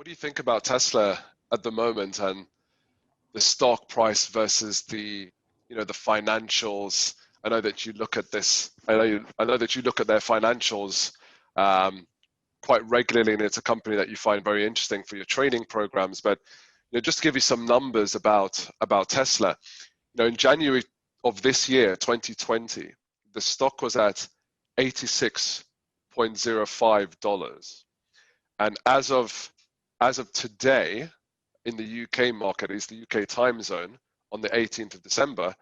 what do you think about Tesla at the moment and the stock price versus the financials? I know that you look at this. I know that you look at their financials quite regularly, and it's a company that you find very interesting for your training programs. But just to give you some numbers about Tesla, in January of this year, 2020, the stock was at $86.05, and as of today, in the UK market, is the UK time zone, on the 18th of December,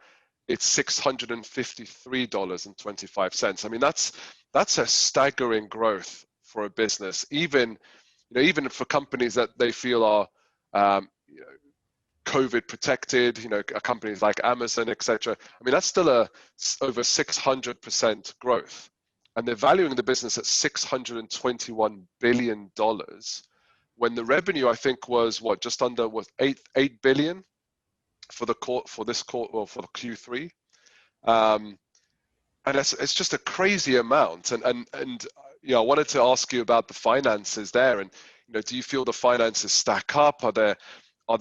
it's $653.25. I mean, that's a staggering growth for a business, even for companies that they feel are COVID protected, companies like Amazon, etc. I mean, that's still over 600% growth, and they're valuing the business at $621 billion, when the revenue, I think, was just under 8 billion for this Q3, and it's just a crazy amount. And I wanted to ask you about the finances there, and do you feel the finances stack up? Are there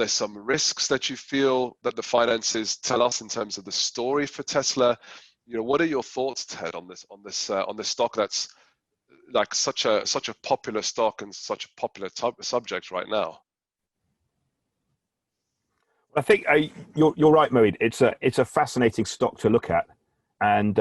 some risks that you feel that the finances tell us in terms of the story for Tesla? What are your thoughts, Ted, on this stock that's like such a popular stock and such a popular subject right now? I think you're right, Moeed. It's a fascinating stock to look at, and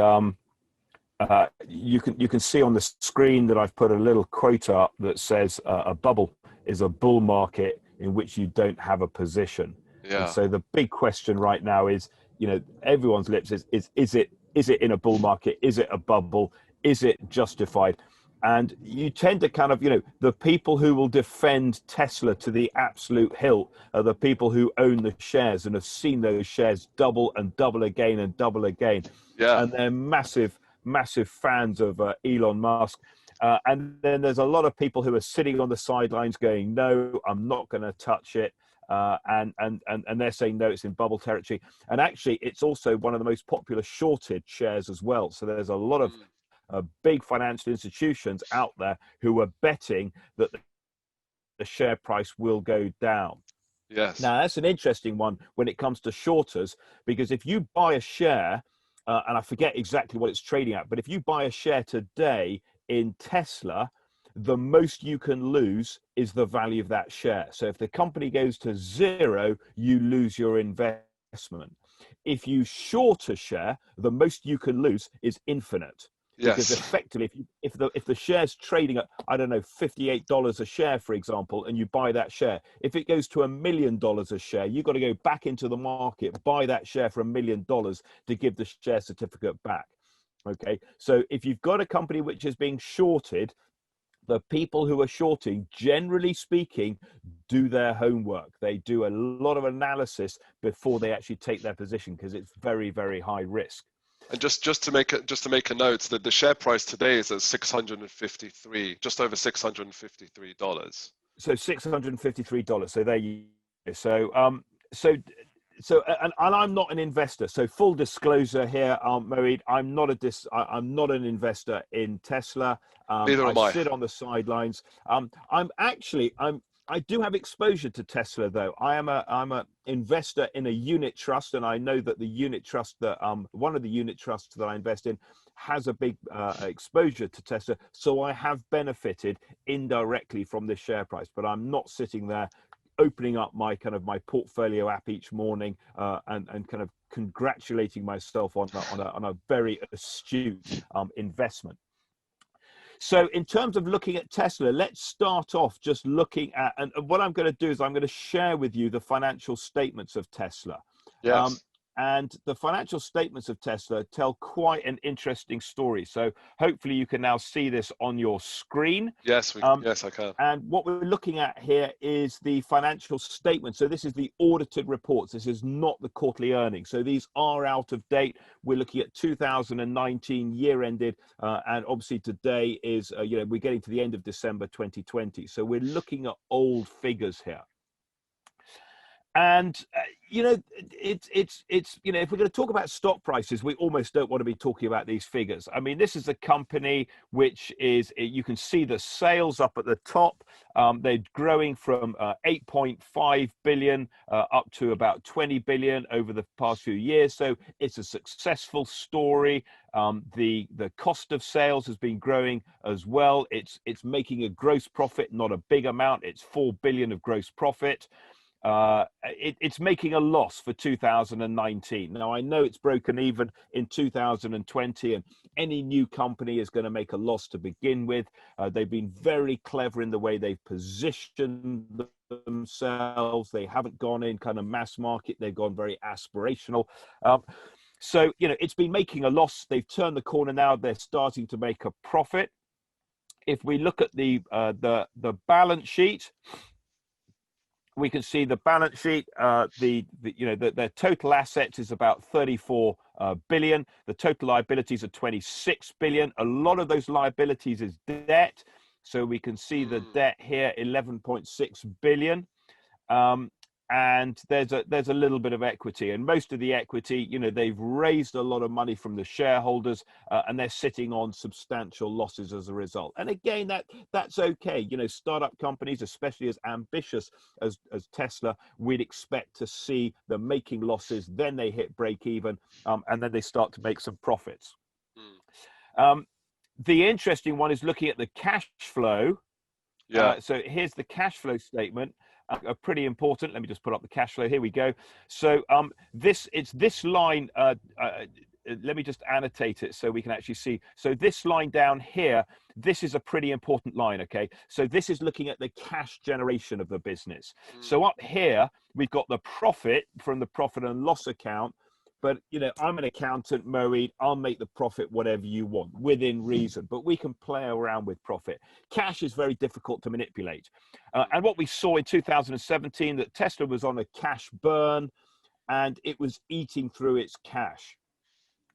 you can see on the screen that I've put a little quote up that says a bubble is a bull market in which you don't have a position. Yeah. And so the big question right now is, everyone's lips is it in a bull market? Is it a bubble? Is it justified? And you tend to kind of, the people who will defend Tesla to the absolute hilt are the people who own the shares and have seen those shares double and double again and double again. Yeah. And they're massive fans of Elon Musk. And then there's a lot of people who are sitting on the sidelines going, no, I'm not going to touch it. And they're saying, no, it's in bubble territory. And actually, it's also one of the most popular shorted shares as well. So there's a lot of big financial institutions out there who are betting that the share price will go down. Yes. Now, that's an interesting one when it comes to shorters, because if you buy a share, and I forget exactly what it's trading at, but if you buy a share today in Tesla, the most you can lose is the value of that share. So if the company goes to zero, you lose your investment. If you short a share, the most you can lose is infinite. Yes. Because effectively, if the share's trading at, I don't know, $58 a share, for example, and you buy that share, if it goes to $1 million a share, you've got to go back into the market, buy that share for $1 million to give the share certificate back. Okay, so if you've got a company which is being shorted, the people who are shorting, generally speaking, do their homework. They do a lot of analysis before they actually take their position, because it's very, very high risk. And just to make a note, that the share price today is at $653, just over $653. So $653. So there you go. So and I'm not an investor. So full disclosure here, Moeed, I'm not an investor in Tesla. Neither am I. Sit on the sidelines. I do have exposure to Tesla, though. I'm a investor in a unit trust, and I know that the unit trust that one of the unit trusts that I invest in has a big exposure to Tesla. So I have benefited indirectly from this share price, but I'm not sitting there opening up my portfolio app each morning and kind of congratulating myself on a very astute investment. So in terms of looking at Tesla, let's start off just looking at, and what I'm going to do is I'm going to share with you the financial statements of Tesla. Yes. And the financial statements of Tesla tell quite an interesting story. So hopefully you can now see this on your screen. Yes, yes, I can. And what we're looking at here is the financial statement. So this is the audited reports. This is not the quarterly earnings. So these are out of date. We're looking at 2019 year ended. And obviously today is, we're getting to the end of December 2020. So we're looking at old figures here. And it's you know, if we're going to talk about stock prices, we almost don't want to be talking about these figures. I mean, this is a company which is, you can see the sales up at the top. They're growing from 8.5 billion up to about 20 billion over the past few years. So it's a successful story. The cost of sales has been growing as well. It's making a gross profit, not a big amount. It's 4 billion of gross profit. It's making a loss for 2019. Now, I know it's broken even in 2020, and any new company is going to make a loss to begin with. They've been very clever in the way they've positioned themselves. They haven't gone in kind of mass market. They've gone very aspirational. So, you know, it's been making a loss. They've turned the corner now. They're starting to make a profit. If we look at the balance sheet, we can see the balance sheet. Their total assets is about 34 billion. The total liabilities are 26 billion. A lot of those liabilities is debt. So we can see the debt here, 11.6 billion. And there's a little bit of equity, and most of the equity, you know, they've raised a lot of money from the shareholders, and they're sitting on substantial losses as a result. And again, that's okay. You know, startup companies, especially as ambitious as Tesla, we'd expect to see them making losses, then they hit break even, and then they start to make some profits. The interesting one is looking at the cash flow. Yeah. So here's the cash flow statement. Pretty important. Let me just put up the cash flow. Here we go. So it's this line. Let me just annotate it so we can actually see. So this line down here, this is a pretty important line. Okay. So this is looking at the cash generation of the business. So up here, we've got the profit from the profit and loss account. But, you know, I'm an accountant, Moeed. I'll make the profit whatever you want within reason, but we can play around with profit. Cash is very difficult to manipulate. And what we saw in 2017, that Tesla was on a cash burn and it was eating through its cash.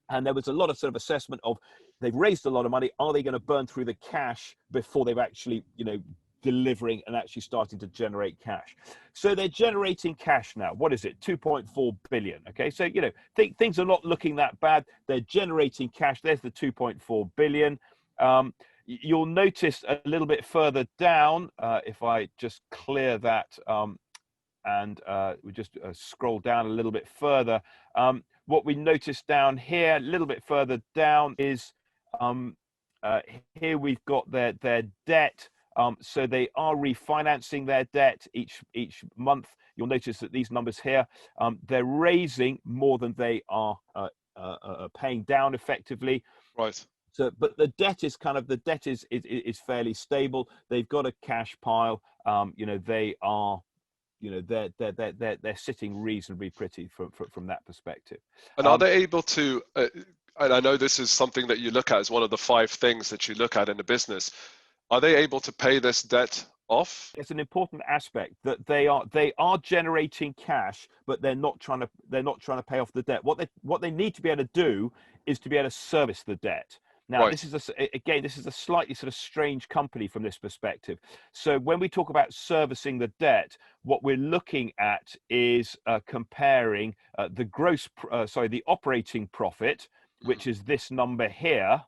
And there was a lot of sort of assessment of, they've raised a lot of money. Are they going to burn through the cash before they've actually, you know, delivering and actually starting to generate cash? So they're generating cash now. What is it? 2.4 billion. Okay. So, you know, things are not looking that bad. They're generating cash. There's the 2.4 billion. You'll notice a little bit further down, if I just clear that, and we just scroll down a little bit further. What we notice down here, a little bit further down, is here we've got their debt. So they are refinancing their debt each month. You'll notice that these numbers here, they're raising more than they are paying down effectively. Right. So, but the debt is fairly stable. They've got a cash pile. You know, they are, you know, they're sitting reasonably pretty from that perspective. And are they able to? And I know this is something that you look at as one of the 5 things that you look at in the business. Are they able to pay this debt off? It's an important aspect that they are generating cash, but they're not trying to pay off the debt. What they need to be able to do is to be able to service the debt. Now, right. This is a slightly sort of strange company from this perspective. So when we talk about servicing the debt, what we're looking at is comparing the operating profit, which is this number here,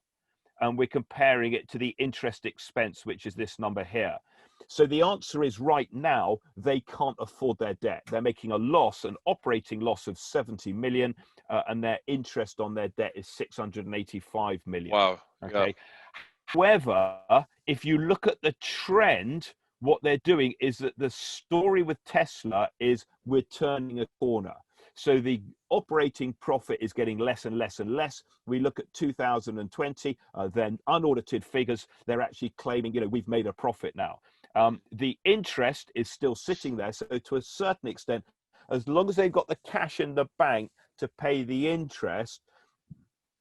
and we're comparing it to the interest expense, which is this number here. So the answer is, right now, they can't afford their debt. They're making a loss, an operating loss of 70 million, and their interest on their debt is 685 million. Wow. Okay. Yeah. However, if you look at the trend, what they're doing is that the story with Tesla is we're turning a corner. So the operating profit is getting less and less and less. We look at 2020, then unaudited figures, they're actually claiming, you know, we've made a profit now. The interest is still sitting there. So to a certain extent, as long as they've got the cash in the bank to pay the interest,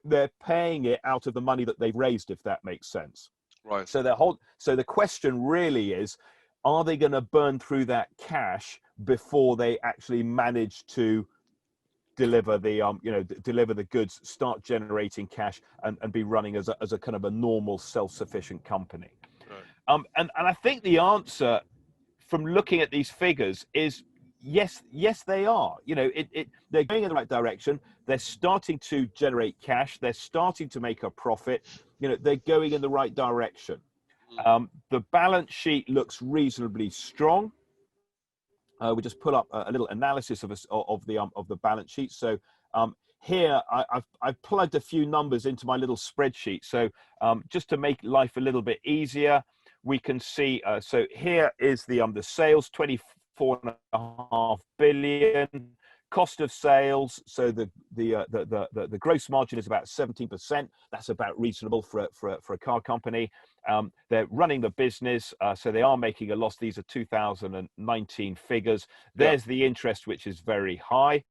they're paying it out of the money that they've raised, if that makes sense. Right. So the question really is, are they going to burn through that cash before they actually manage to deliver the goods, start generating cash, and be running as a kind of a normal self-sufficient company? Right. And I think the answer from looking at these figures is Yes, they are. You know, they're going in the right direction. They're starting to generate cash. They're starting to make a profit. You know, they're going in the right direction. The balance sheet looks reasonably strong. We just put up a little analysis of the balance sheet. So here I've plugged a few numbers into my little spreadsheet. So just to make life a little bit easier, we can see. So here is the sales, 24.5 billion. Cost of sales, so the gross margin is about 17%. That's about reasonable for a car company. They're running the business, so they are making a loss. These are 2019 figures. There's the interest, which is very high.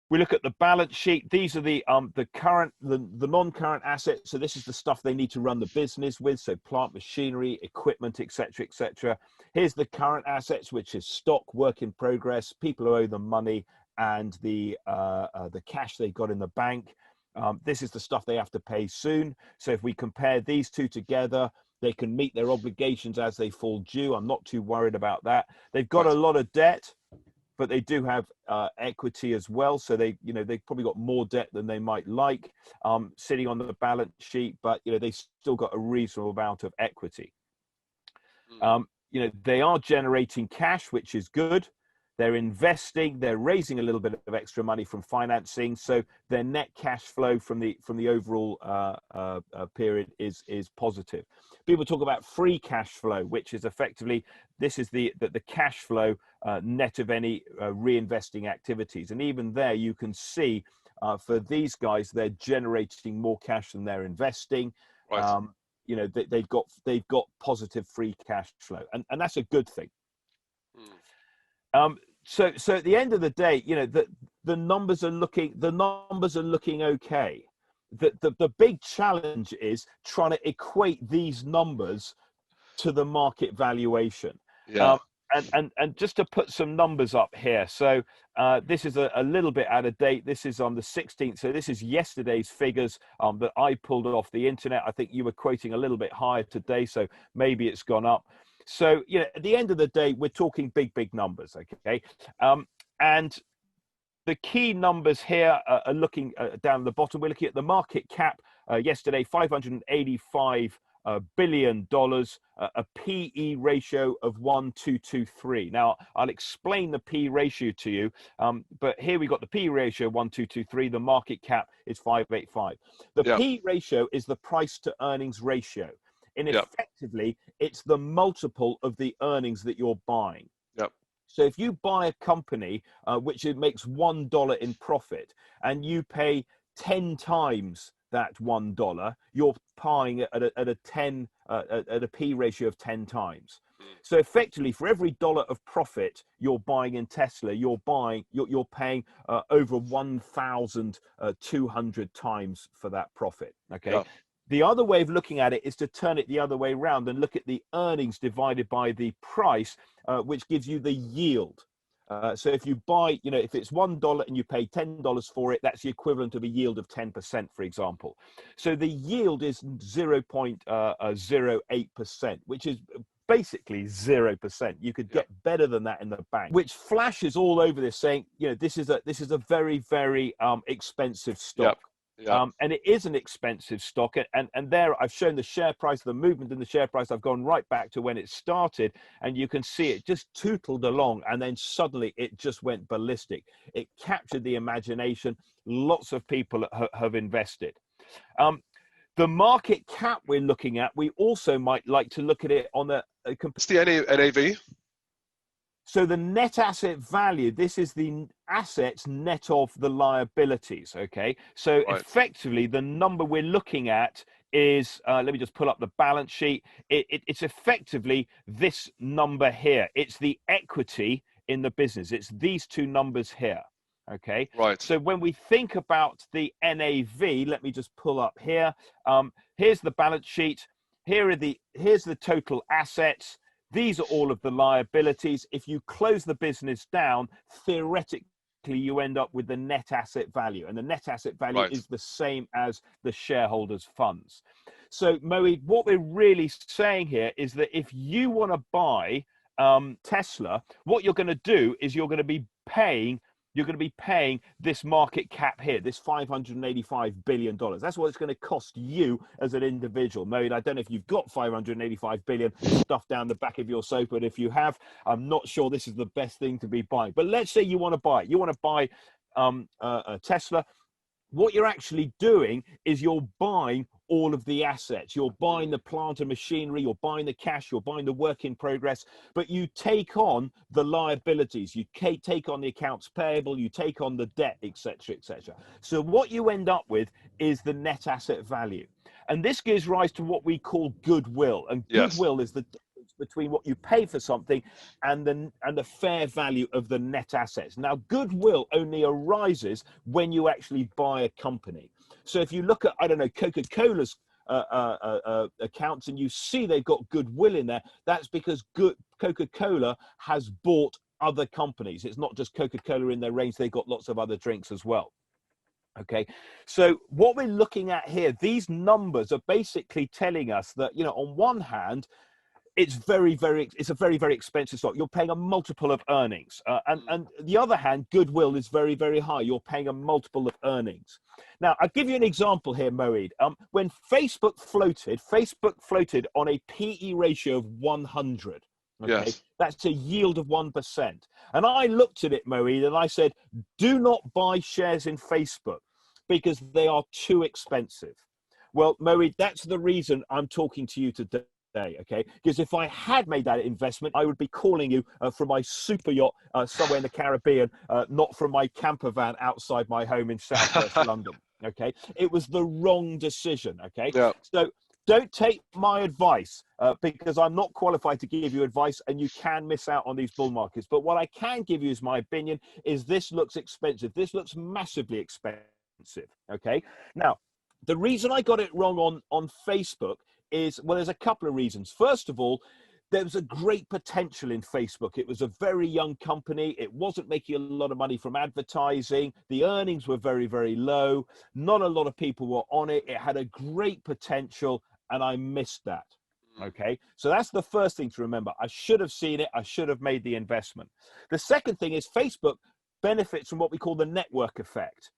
We look at the balance sheet. These are the non-current assets. So this is the stuff they need to run the business with. So plant, machinery, equipment, etc., etc. Here's the current assets, which is stock, work in progress, people who owe them money, and the cash they've got in the bank. This is the stuff they have to pay soon. So if we compare these two together, they can meet their obligations as they fall due. I'm not too worried about that. They've got a lot of debt, but they do have equity as well. So they've probably got more debt than they might like sitting on the balance sheet, but they've still got a reasonable amount of equity. They are generating cash, which is good. They're investing, they're raising a little bit of extra money from financing. So their net cash flow from the overall period is positive. People talk about free cash flow, which is effectively, this is the cash flow net of any reinvesting activities. And even there you can see for these guys, they're generating more cash than they're investing. Right. They've got positive free cash flow, and that's a good thing. So at the end of the day, the numbers are looking okay. The big challenge is trying to equate these numbers to the market valuation. Yeah. And just to put some numbers up here. So this is a little bit out of date. This is on the 16th. So this is yesterday's figures that I pulled off the internet. I think you were quoting a little bit higher today, so maybe it's gone up. So, at the end of the day, we're talking big numbers, okay? And the key numbers here are looking down the bottom. We're looking at the market cap yesterday, $585 billion, a PE ratio of 1,223. Now, I'll explain the P ratio to you, but here we got the P ratio 1,223. The market cap is 585. The P ratio is the price to earnings ratio. And effectively, it's the multiple of the earnings that you're buying. So if you buy a company which it makes $1 in profit, and you pay 10 times that $1, you're buying at a P ratio of 10 times. So effectively, for every dollar of profit you're buying in Tesla, you're paying over 1,200 times for that profit. Okay. The other way of looking at it is to turn it the other way around and look at the earnings divided by the price, which gives you the yield. So if you buy, if it's $1 and you pay $10 for it, that's the equivalent of a yield of 10%, for example. So the yield is 0.08%, which is basically 0%. You could get better than that in the bank, which flashes all over this, saying, this is a very, very expensive stock. And it is an expensive stock, and there I've shown the share price, the movement in the share price. I've gone right back to when it started, and you can see it just tootled along, and then suddenly it just went ballistic. It captured the imagination. Lots of people have invested. The market cap we're looking at, we also might like to look at it on What's the NAV? So the net asset value, this is the assets net of the liabilities, okay? So effectively, the number we're looking at is, let me just pull up the balance sheet. It's effectively this number here. It's the equity in the business. It's these two numbers here, okay? So when we think about the NAV, let me just pull up here. Here's the balance sheet. Here's the total assets. These are all of the liabilities. If you close the business down, theoretically, you end up with the net asset value. And the net asset value is the same as the shareholders' funds. So, Moeed, what we're really saying here is that if you want to buy Tesla, what you're going to do is you're going to be paying this market cap here, this $585 billion. That's what it's going to cost you as an individual. Moeed, I don't know if you've got $585 billion stuffed down the back of your sofa, but if you have, I'm not sure this is the best thing to be buying. But let's say you want to buy it. You want to buy a Tesla. What you're actually doing is you're buying all of the assets. You're buying the plant and machinery, you're buying the cash, you're buying the work in progress, but you take on the liabilities, you take on the accounts payable, you take on the debt, etc., etc. So what you end up with is the net asset value. And this gives rise to what we call goodwill. And goodwill is the difference between what you pay for something and the fair value of the net assets. Now, goodwill only arises when you actually buy a company. So if you look at, I don't know, Coca-Cola's accounts and you see they've got goodwill in there, that's because Coca-Cola has bought other companies. It's not just Coca-Cola in their range, they've got lots of other drinks as well. Okay, so what we're looking at here, these numbers are basically telling us that, you know, on one hand, it's a very, very expensive stock. You're paying a multiple of earnings. And the other hand, goodwill is very, very high. You're paying a multiple of earnings. Now, I'll give you an example here, Moeed. When Facebook floated on a PE ratio of 100. Okay, yes. That's a yield of 1%. And I looked at it, Moeed, and I said, do not buy shares in Facebook because they are too expensive. Well, Moeed, that's the reason I'm talking to you today. Okay, because if I had made that investment, I would be calling you from my super yacht somewhere in the Caribbean, not from my camper van outside my home in Southwest London. Okay, it was the wrong decision. Okay, yeah. So don't take my advice because I'm not qualified to give you advice, and you can miss out on these bull markets. But what I can give you is my opinion: is this looks expensive. This looks massively expensive. Okay, now the reason I got it wrong on Facebook is, well, there's a couple of reasons. First of all, there was a great potential in Facebook. It was a very young company. It wasn't making a lot of money from advertising. The earnings were very, very low. Not a lot of people were on it. It had a great potential, and I missed that. Okay, so that's the first thing to remember. I should have seen it. I should have made the investment. The second thing is Facebook benefits from what we call the network effect.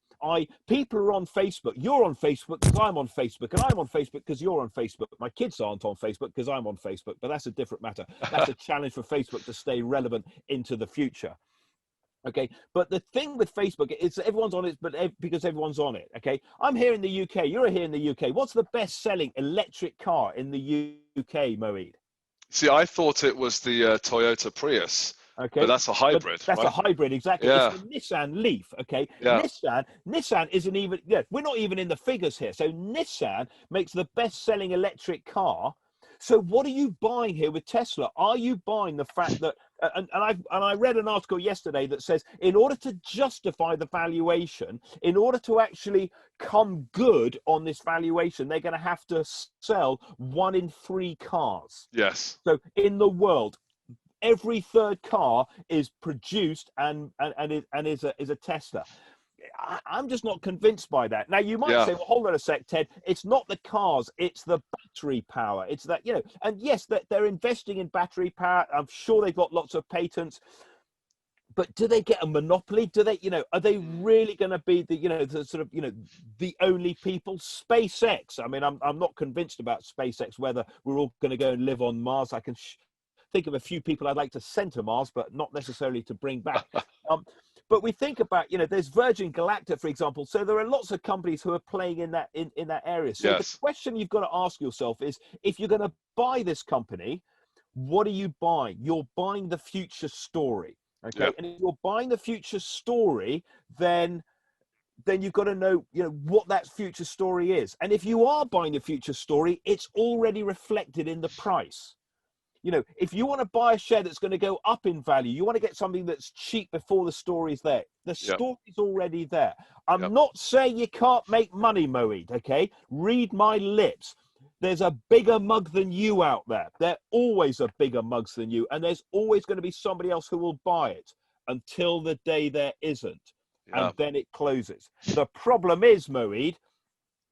People are on Facebook. You're on Facebook because I'm on Facebook, and I'm on Facebook because you're on Facebook. My kids aren't on Facebook because I'm on Facebook, but that's a different matter. That's a challenge for Facebook to stay relevant into the future. Okay, but the thing with Facebook is everyone's on it, but because everyone's on it. Okay, I'm here in the UK. You're here in the UK. What's the best-selling electric car in the UK, Moeed? See, I thought it was the Toyota Prius. Okay, but that's a hybrid. But that's right? A hybrid, exactly. Yeah. It's the Nissan Leaf. Okay, yeah. Nissan isn't even. Yeah, we're not even in the figures here. So Nissan makes the best-selling electric car. So what are you buying here with Tesla? Are you buying the fact that? And I read an article yesterday that says in order to justify the valuation, in order to actually come good on this valuation, they're going to have to sell 1 in 3 cars. Yes. So in the world, every third car is produced and is a Tesla. I'm just not convinced by that. Now you might say, well, hold on a sec, Ted. It's not the cars, it's the battery power. It's that, you know, and yes, they're investing in battery power. I'm sure they've got lots of patents. But do they get a monopoly? Do they, you know, are they really going to be the, you know, the sort of, you know, the only people? SpaceX. I mean, I'm not convinced about SpaceX, whether we're all going to go and live on Mars. I can think of a few people I'd like to send to Mars, but not necessarily to bring back. But we think about, you know, there's Virgin Galactic, for example. So there are lots of companies who are playing in that area. So the question you've got to ask yourself is, if you're going to buy this company, what are you buying? You're buying the future story. Okay. And if you're buying the future story, then you've got to know, you know, what that future story is. And if you are buying the future story, it's already reflected in the price. You know, if you want to buy a share that's going to go up in value, you want to get something that's cheap before the story's there. The story's already there. I'm not saying you can't make money, Moeed, okay? Read my lips. There's a bigger mug than you out there. There always are bigger mugs than you, and there's always going to be somebody else who will buy it until the day there isn't, and then it closes. The problem is, Moeed,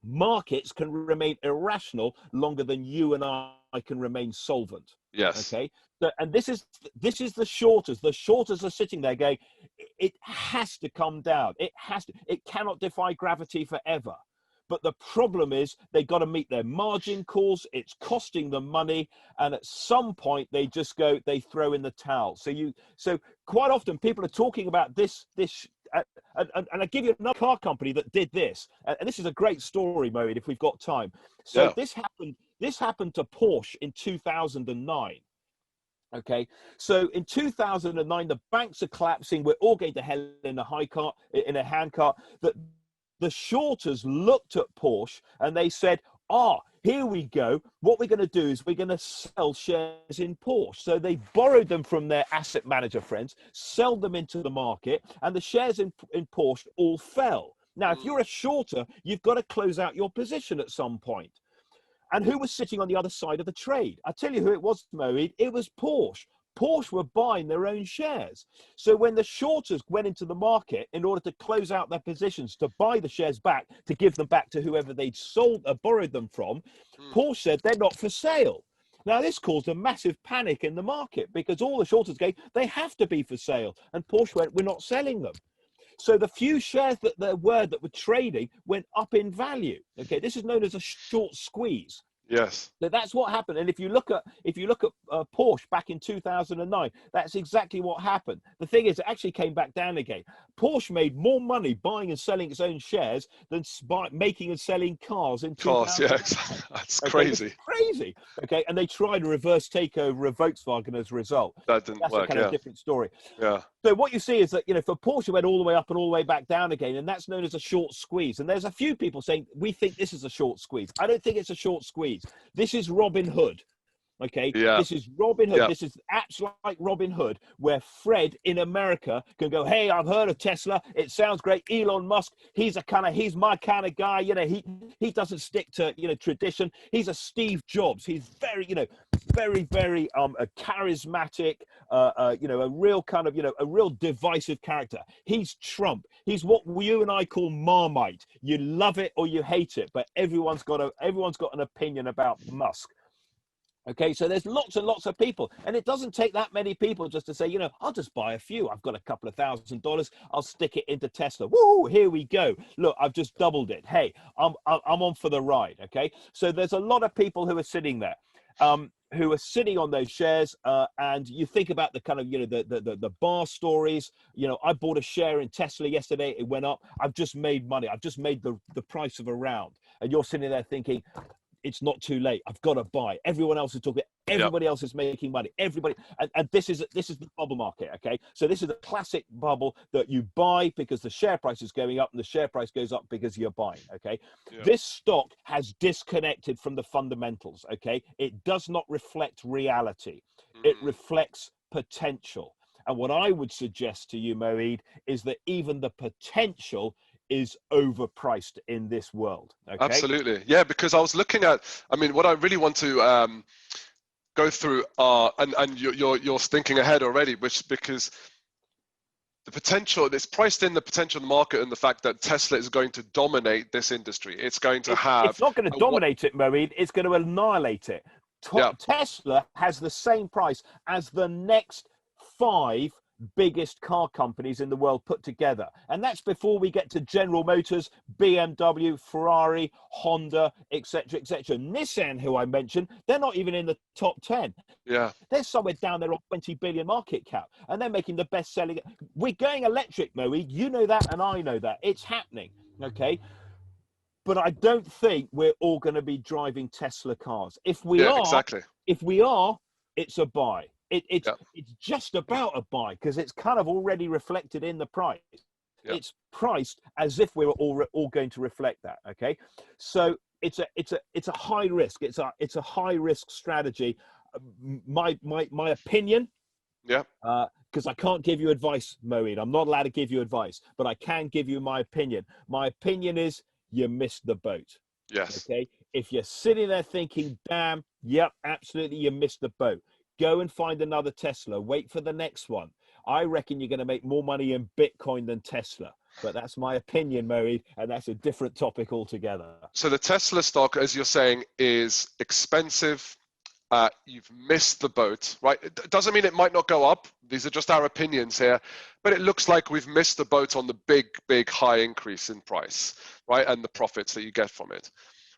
markets can remain irrational longer than you and I can remain solvent. Yes. Okay. So, and this is the shorters. The shorters are sitting there going, it has to come down. It has to. It cannot defy gravity forever. But the problem is they've got to meet their margin calls. It's costing them money, and at some point they just go, they throw in the towel. So quite often people are talking about this. And I give you another car company that did this, and this is a great story, Moeed, if we've got time. So this happened to Porsche in 2009. Okay, so in 2009, the banks are collapsing. We're all going to hell in a handcart. That the shorters looked at Porsche and they said, here we go. What we're going to do is we're going to sell shares in Porsche. So they borrowed them from their asset manager friends, sell them into the market, and the shares in Porsche all fell. Now, if you're a shorter, you've got to close out your position at some point. And who was sitting on the other side of the trade? I tell you who it was, Moeed. It was Porsche. Porsche were buying their own shares. So when the shorters went into the market in order to close out their positions, to buy the shares back, to give them back to whoever they'd borrowed them from, Porsche said they're not for sale. Now, this caused a massive panic in the market because all the shorters gave, they have to be for sale. And Porsche went, we're not selling them. So the few shares that were trading went up in value. Okay, this is known as a short squeeze. Yes. So that's what happened. And if you look at Porsche back in 2009, that's exactly what happened. The thing is, it actually came back down again. Porsche made more money buying and selling its own shares than making and selling cars in 2000. Yeah, exactly. That's crazy. It's crazy. Okay, and they tried a reverse takeover of Volkswagen as a result. That didn't work. That's a kind of different story. Yeah. So what you see is that, for Porsche, it went all the way up and all the way back down again, and that's known as a short squeeze. And there's a few people saying, we think this is a short squeeze. I don't think it's a short squeeze. This is Robin Hood. Okay, this is Robin Hood. This is apps like Robin Hood, where Fred in America can go, hey, I've heard of Tesla. It sounds great. Elon Musk, he's my kind of guy. He doesn't stick to tradition. He's a Steve Jobs. He's very very a charismatic, a real kind of a real divisive character. He's Trump. He's what you and I call Marmite. You love it or you hate it, but everyone's got an opinion about Musk. Okay, so there's lots and lots of people, and it doesn't take that many people just to say, I'll just buy a few. I've got a couple of $1,000. I'll stick it into Tesla. Woo! Here we go. Look, I've just doubled it. Hey, I'm on for the ride. Okay, so there's a lot of people who are sitting there, who are sitting on those shares, and you think about the kind of the bar stories. I bought a share in Tesla yesterday. It went up. I've just made money. I've just made the price of a round, and you're sitting there thinking, it's not too late. I've got to buy. Everyone else is talking. Everybody else is making money. Everybody, and this is the bubble market. Okay, so this is a classic bubble that you buy because the share price is going up, and the share price goes up because you're buying. Okay, this stock has disconnected from the fundamentals. Okay, it does not reflect reality. It reflects potential. And what I would suggest to you, Moeed, is that even the potential is overpriced in this world. Okay? Absolutely. Yeah, because I was looking at, what I really want to go through and you're thinking ahead already, because the potential, it's priced in the potential in the market and the fact that Tesla is going to dominate this industry. It's going to have... It's not going to dominate it, Moeed. It's going to annihilate it. Tesla has the same price as the next 5 biggest car companies in the world put together, and that's before we get to General Motors, BMW, Ferrari, Honda, etc. Nissan, who I mentioned, they're not even in the top 10. They're somewhere down there on 20 billion market cap, and they're making the best selling. We're going electric, Moeed. You know that, and I know that. It's happening. Okay, but I don't think we're all going to be driving Tesla cars. If we are, it's a buy. It's just about a buy because it's kind of already reflected in the price. It's priced as if we were all going to reflect that. Okay, so it's a high risk. It's a high risk strategy. My opinion. Because I can't give you advice, Moeed. I'm not allowed to give you advice, but I can give you my opinion. My opinion is you missed the boat. Yes. Okay. If you're sitting there thinking, damn, yep, absolutely, you missed the boat. Go and find another Tesla. Wait for the next one. I reckon you're going to make more money in Bitcoin than Tesla. But that's my opinion, Moeed, and that's a different topic altogether. So the Tesla stock, as you're saying, is expensive you've missed the boat, right? It doesn't mean it might not go up. These are just our opinions here, but it looks like we've missed the boat on the big high increase in price, right? And the profits that you get from it.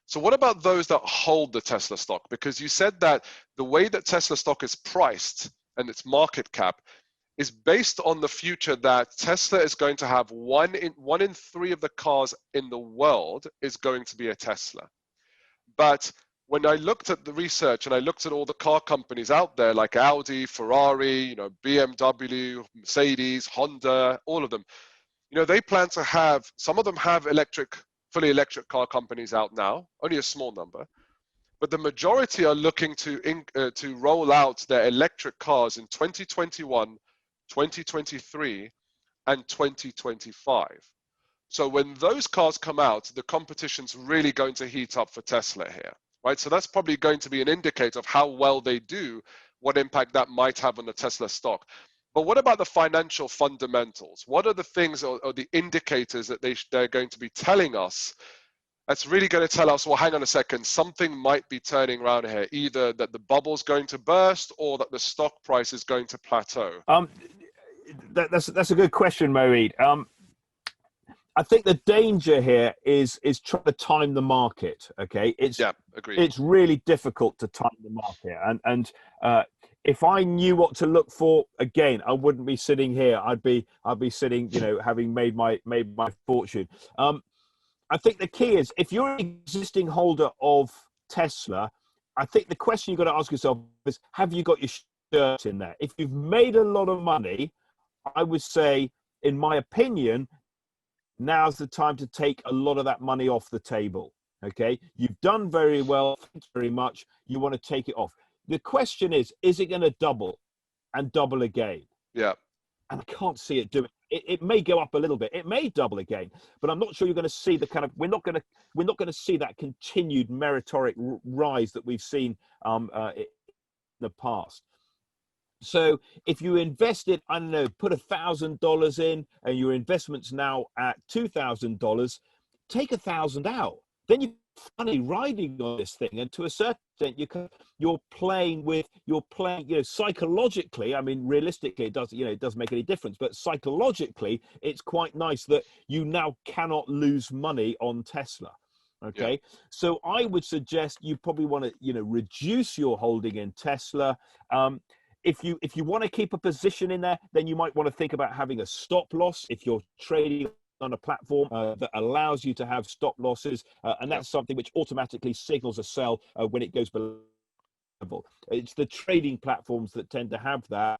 So what about those that hold the Tesla stock? Because you said that the way that Tesla stock is priced and its market cap is based on the future that Tesla is going to have one in three of the cars in the world is going to be a Tesla. But when I looked at the research and I looked at all the car companies out there like Audi, Ferrari, BMW, Mercedes, Honda, all of them, they plan to have, some of them have fully electric car companies out now, only a small number, but the majority are looking to roll out their electric cars in 2021, 2023, and 2025. So when those cars come out, the competition's really going to heat up for Tesla here, right? So that's probably going to be an indicator of how well they do, what impact that might have on the Tesla stock. But what about the financial fundamentals? What are the things or the indicators that they're going to be telling us that's really going to tell us, well, hang on a second, something might be turning around here, either that the bubble's going to burst or that the stock price is going to plateau? That's a good question, Moeed. I think the danger here is trying to time the market. Okay, agreed. It's really difficult to time the market, and if I knew what to look for, again, I wouldn't be sitting here. I'd be sitting, having made my fortune. I think the key is, if you're an existing holder of Tesla, I think the question you've got to ask yourself is, have you got your shirt in there? If you've made a lot of money, I would say, in my opinion, now's the time to take a lot of that money off the table. Okay, you've done very well, thanks very much. You want to take it off. The question is it going to double and double again? Yeah. And I can't see it doing. It may go up a little bit. It may double again, but I'm not sure you're going to see the kind of. We're not going to see that continued meritoric rise that we've seen in the past. So if you invested, I don't know, put $1,000 in, and your investment's now at $2,000, take $1,000 out. Then you've got money riding on this thing, and to a certain extent, you're playing, psychologically. I mean, realistically, it doesn't make any difference, but psychologically, it's quite nice that you now cannot lose money on Tesla. Okay, yeah. So I would suggest you probably want to, reduce your holding in Tesla. If you want to keep a position in there, then you might want to think about having a stop loss if you're trading on a platform that allows you to have stop losses, and that's something which automatically signals a sell when it goes below level. It's the trading platforms that tend to have that.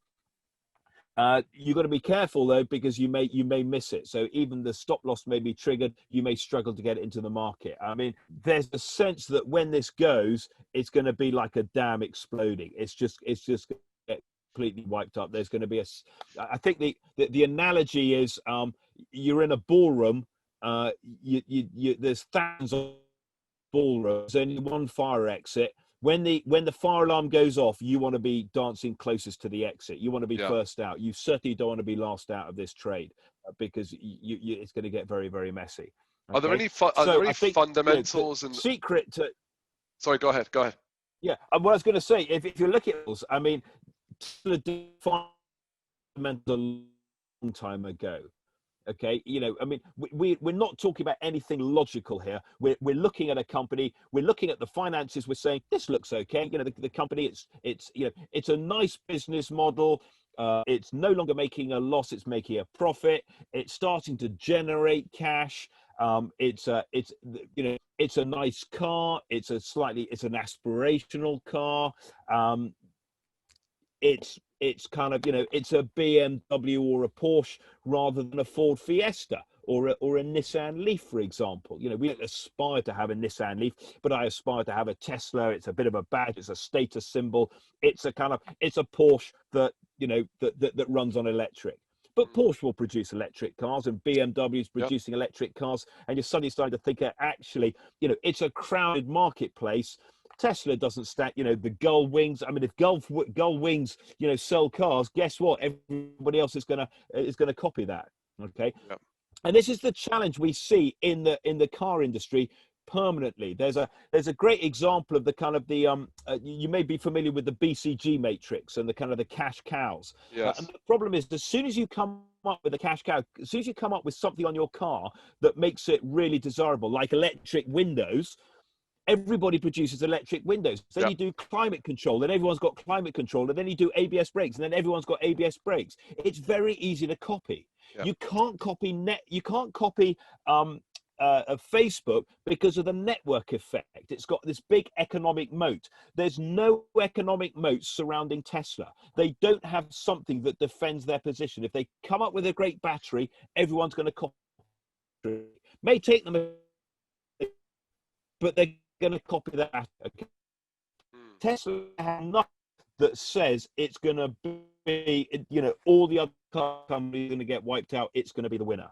You've got to be careful though, because you may miss it. So even the stop loss may be triggered, you may struggle to get it into the market. I mean, there's a sense that when this goes, it's going to be like a dam exploding. It's just get completely wiped up. There's going to be I think the analogy is, you're in a ballroom, there's thousands of ballrooms, only one fire exit. When the fire alarm goes off, you want to be dancing closest to the exit. You want to be first out. You certainly don't want to be last out of this trade, because it's going to get very, very messy. Okay? Are there any fundamentals and secret to? Sorry, go ahead. Yeah, what I was going to say, if you look at it, I mean, fundamentals a long time ago. Okay, I mean, we're not talking about anything logical here. We're looking at a company, we're looking at the finances, we're saying this looks okay. The company, it's a nice business model. It's no longer making a loss, it's making a profit. It's starting to generate cash. It's a nice car. It's an aspirational car. It's kind of, it's a BMW or a Porsche rather than a Ford Fiesta or a Nissan Leaf, for example. We don't aspire to have a Nissan Leaf, but I aspire to have a Tesla. It's a bit of a badge. It's a status symbol. It's a Porsche that, that runs on electric. But Porsche will produce electric cars, and BMW is producing electric cars. And you're suddenly starting to think, actually, it's a crowded marketplace. Tesla doesn't stack, the gull wings. I mean, if gull wings, sell cars, guess what? Everybody else is gonna copy that. Okay. Yep. And this is the challenge we see in the car industry. permanently. There's a great example of the kind of the you may be familiar with the BCG matrix and the kind of the cash cows. And Yes. the problem is, as soon as you come up with a cash cow, as soon as you come up with something on your car that makes it really desirable, like electric windows, everybody produces electric windows. Then Yeah. you do climate control, then everyone's got climate control, and then you do ABS brakes, and then everyone's got ABS brakes. It's very easy to copy. Yeah. You can't copy you can't copy Facebook because of the network effect. It's got this big economic moat. There's no economic moat surrounding Tesla. They don't have something that defends their position. If they come up with a great battery, everyone's going to copy it. May take them, but they're going to copy that. Okay. Tesla has nothing that says it's going to be, all the other car companies are going to get wiped out. It's going to be the winner.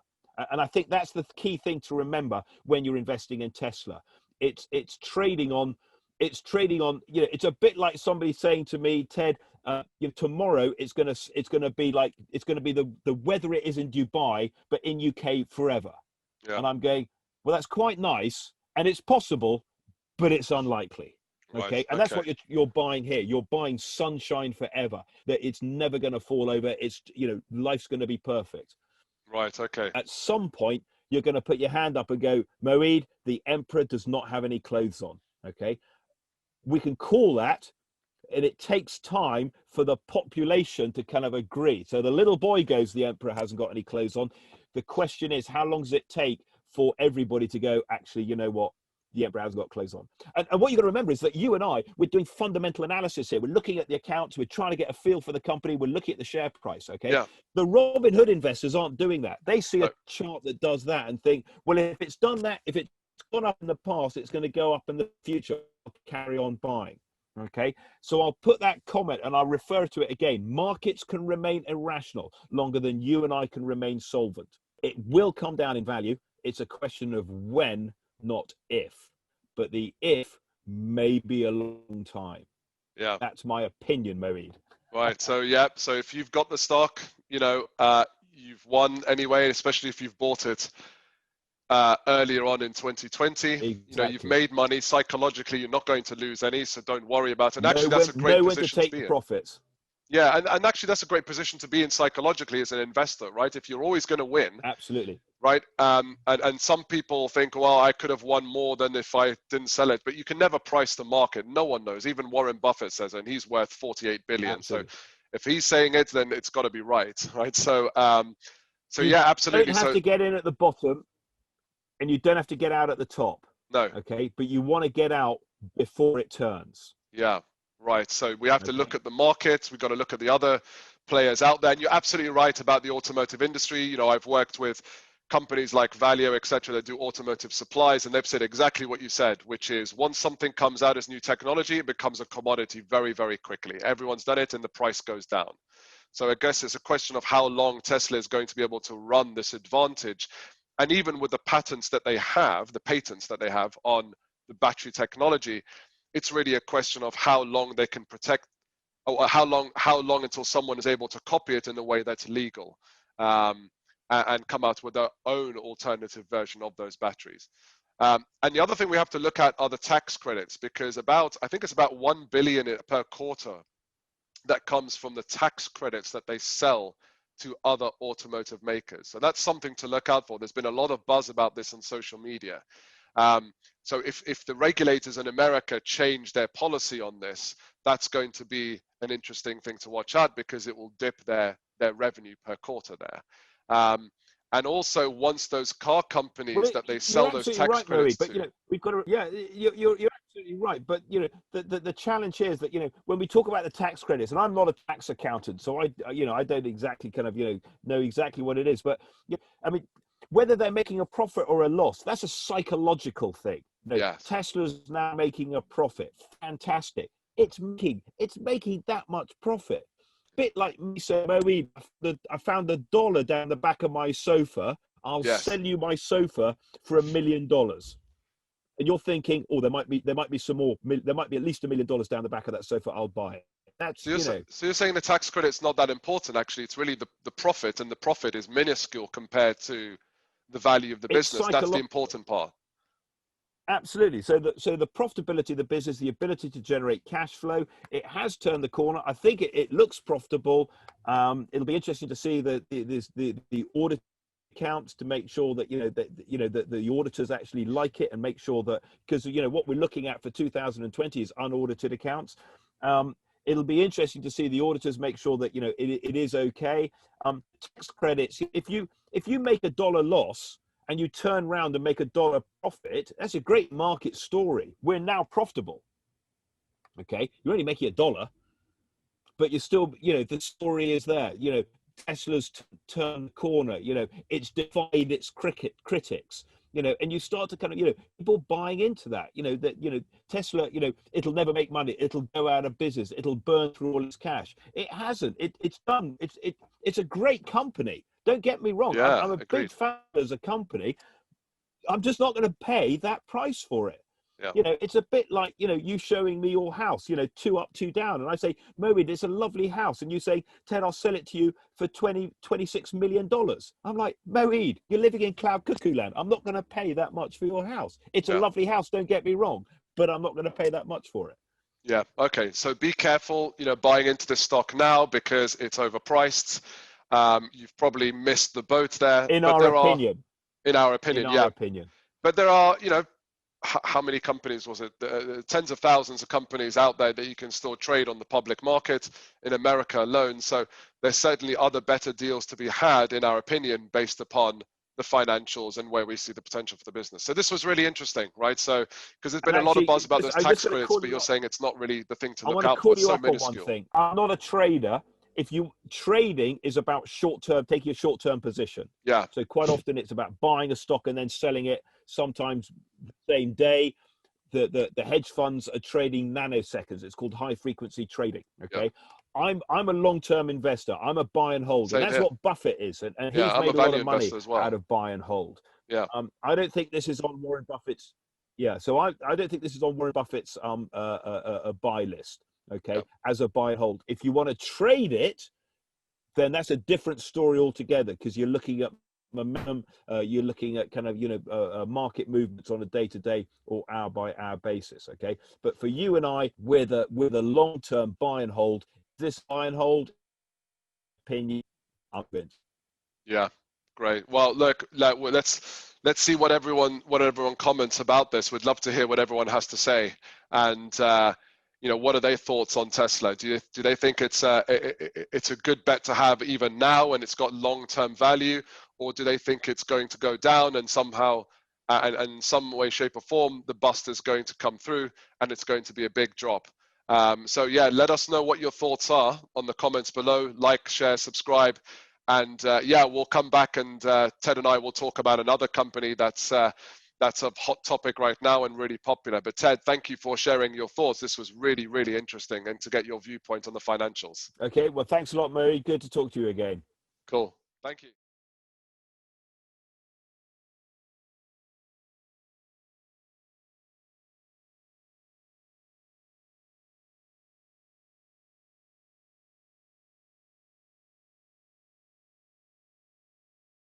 And I think that's the key thing to remember when you're investing in Tesla. It's trading on, it's a bit like somebody saying to me, Ted, tomorrow it's going to be the weather it is in Dubai, but in UK forever. Yeah. And I'm going, well, that's quite nice, and it's possible, but it's unlikely. Okay. Right. And that's what you're buying here. You're buying sunshine forever, that it's never going to fall over. It's, life's going to be perfect. Right. Okay. At some point, you're going to put your hand up and go, Moeed, the emperor does not have any clothes on. Okay. We can call that, and it takes time for the population to kind of agree. So the little boy goes, the emperor hasn't got any clothes on. The question is, how long does it take for everybody to go, actually, you know what? The emperor hasn't got clothes on. And what you've got to remember is that you and I, we're doing fundamental analysis here. We're looking at the accounts. We're trying to get a feel for the company. We're looking at the share price, okay? Yeah. The Robin Hood investors aren't doing that. They see a chart that does that and think, well, if it's done that, if it's gone up in the past, it's going to go up in the future. I'll carry on buying, okay? So I'll put that comment and I'll refer to it again. Markets can remain irrational longer than you and I can remain solvent. It will come down in value. It's a question of when, not if. But the if may be a long time. Yeah. That's my opinion, Moeed. Right. So, yeah. So if you've got the stock, you've won anyway, especially if you've bought it earlier on in 2020. Exactly. You've made money. Psychologically, you're not going to lose any, so don't worry about it. And actually, that's a great position to be in. Profits. Yeah, and actually, that's a great position to be in psychologically as an investor, right? If you're always going to win. Absolutely. Right. And some people think, well, I could have won more than if I didn't sell it. But you can never price the market. No one knows. Even Warren Buffett says it, and he's worth 48 billion. Absolutely. So if he's saying it, then it's got to be right. Right. So, yeah, absolutely. You don't have to get in at the bottom, and you don't have to get out at the top. No. Okay. But you want to get out before it turns. Yeah. Right. So we have to look at the market. We've got to look at the other players out there. And you're absolutely right about the automotive industry. I've worked with companies like Valuation, etc., that do automotive supplies, and they've said exactly what you said, which is once something comes out as new technology, it becomes a commodity very, very quickly. Everyone's done it and the price goes down. So I guess it's a question of how long Tesla is going to be able to run this advantage. And even with the patents that they have, the patents that they have on the battery technology, it's really a question of how long they can protect, or how long until someone is able to copy it in a way that's legal, and come out with their own alternative version of those batteries. And the other thing we have to look at are the tax credits, because I think it's about 1 billion per quarter that comes from the tax credits that they sell to other automotive makers. So that's something to look out for. There's been a lot of buzz about this on social media. So if the regulators in America change their policy on this, that's going to be an interesting thing to watch out, because it will dip their revenue per quarter there. And also, once those car companies that they sell those tax credits to, but we've got to. Yeah, you're absolutely right. But the challenge here is that when we talk about the tax credits, and I'm not a tax accountant, so I don't exactly kind of know exactly what it is. But I mean, whether they're making a profit or a loss, that's a psychological thing. Yes. Tesla's now making a profit. Fantastic. It's making that much profit. Bit like me saying, Moeed, I found $1 down the back of my sofa. I'll sell you my sofa for $1 million. And you're thinking, oh, there might be some more. There might be at least $1 million down the back of that sofa. I'll buy it. That's so you're saying the tax credit's not that important. Actually, it's really the profit, and the profit is minuscule compared to the value of the business. That's the important part. Absolutely. So the profitability of the business, the ability to generate cash flow, it has turned the corner. I think it looks profitable. It'll be interesting to see the audit accounts to make sure that that the auditors actually like it, and make sure that, because what we're looking at for 2020 is unaudited accounts. It'll be interesting to see the auditors make sure that it is okay. Tax credits. If you make $1 loss and you turn around and make $1 profit, that's a great market story. We're now profitable. Okay, you're only making $1, but you're still, the story is there. Tesla's turned the corner. It's defied its critics. And you start to kind of, people buying into that. Tesla, it'll never make money. It'll go out of business. It'll burn through all its cash. It hasn't. It's done. It's a great company. Don't get me wrong. Yeah, I'm a agreed. big fan as a company. I'm just not going to pay that price for it. Yeah. It's a bit like, you showing me your house, 2 up, 2 down. And I say, Moeed, it's a lovely house. And you say, Ted, I'll sell it to you for $26 million. I'm like, Moeed, you're living in cloud cuckoo land. I'm not going to pay that much for your house. It's a lovely house, don't get me wrong, but I'm not going to pay that much for it. Yeah. Okay. So be careful, buying into this stock now, because it's overpriced. You've probably missed the boat there. In our opinion. But there are, how many companies was it? Tens of thousands of companies out there that you can still trade on the public market in America alone. So there's certainly other better deals to be had, in our opinion, based upon the financials and where we see the potential for the business. So this was really interesting, right? So, because there's been a lot of buzz about those tax credits, but you're saying it's not really the thing to look out for. It's so minuscule. One thing. I'm not a trader. Trading is about short-term, taking a short-term position. Yeah. So quite often it's about buying a stock and then selling it, sometimes the same day. The hedge funds are trading nanoseconds. It's called high frequency trading. Okay. Yeah. I'm a long-term investor. I'm a buy and hold. And that's what Buffett is. And he's made a lot of money out of buy and hold. Yeah. I don't think this is on Warren Buffett's. Yeah. So I don't think this is on Warren Buffett's buy list. Okay, as a buy and hold. If you want to trade it, then that's a different story altogether, because you're looking at momentum, you're looking at kind of market movements on a day-to-day or hour-by-hour basis. Okay, but for you and I, with a long-term buy and hold, this buy and hold opinion, I'm good. Yeah, great. Well, look, let's see what everyone comments about this. We'd love to hear what everyone has to say, and what are their thoughts on Tesla? Do they think it's a good bet to have even now and it's got long-term value, or do they think it's going to go down and somehow, and in some way, shape, or form, the bust is going to come through and it's going to be a big drop? So yeah, let us know what your thoughts are on the comments below. Like, share, subscribe, and we'll come back, and Ted and I will talk about another company that's a hot topic right now and really popular. But Ted, thank you for sharing your thoughts. This was really, really interesting, and to get your viewpoint on the financials. Okay, well, thanks a lot, Murray. Good to talk to you again. Cool. Thank you.